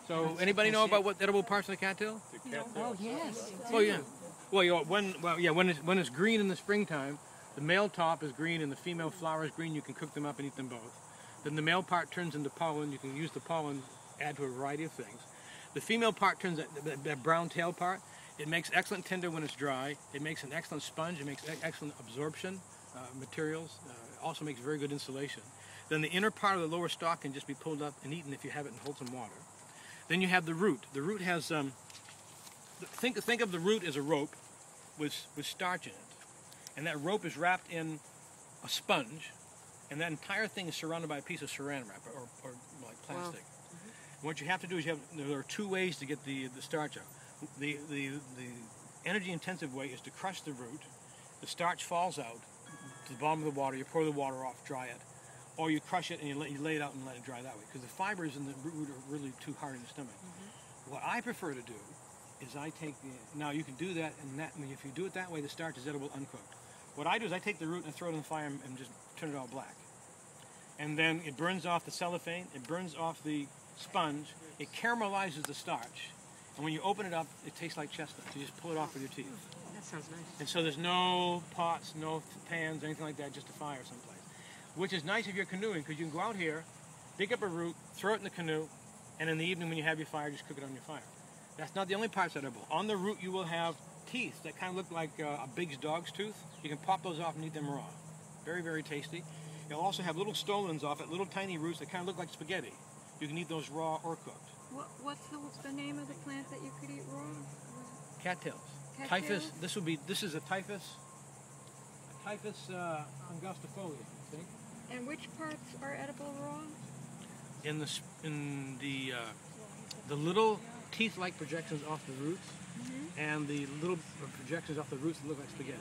So anybody know about what edible parts of the cattail? Oh, yes. Well, yeah. Well, when it's green in the springtime, the male top is green and the female flower is green. You can cook them up and eat them both. Then the male part turns into pollen. You can use the pollen, add to a variety of things. The female part turns that brown tail part. It makes excellent tinder when it's dry. It makes an excellent sponge. It makes excellent absorption materials. Also makes very good insulation. Then the inner part of the lower stalk can just be pulled up and eaten if you have it in wholesome water. Then you have the root. The root has think of the root as a rope with starch in it, and that rope is wrapped in a sponge, and that entire thing is surrounded by a piece of saran wrap or like plastic. Wow. Mm-hmm. What you have to do is there are two ways to get the starch out. The energy-intensive way is to crush the root. The starch falls out to the bottom of the water. You pour the water off, dry it, or you crush it and you lay it out and let it dry that way, because the fibers in the root are really too hard in the stomach. Mm-hmm. What I prefer to do is I take now you can do that, and if you do it that way, the starch is edible uncooked. What I do is I take the root and throw it in the fire and just turn it all black. And then it burns off the cellophane, it burns off the sponge, it caramelizes the starch, and when you open it up, it tastes like chestnut. You just pull it off with your teeth. That sounds nice. And so there's no pots, no pans, anything like that, just a fire someplace. Which is nice if you're canoeing, because you can go out here, dig up a root, throw it in the canoe, and in the evening when you have your fire, just cook it on your fire. That's not the only parts edible. On the root you will have teeth that kind of look like a big dog's tooth. You can pop those off and eat them raw. Very, very tasty. You'll also have little stolons off it, little tiny roots that kind of look like spaghetti. You can eat those raw or cooked. What's the name of the plant that you could eat raw? Cattails. Cattails? Typhus. This is a typhus. Typhus angustifolia. See? And which parts are edible raw? In the little teeth-like projections off the roots, and the little projections off the roots that look like spaghetti.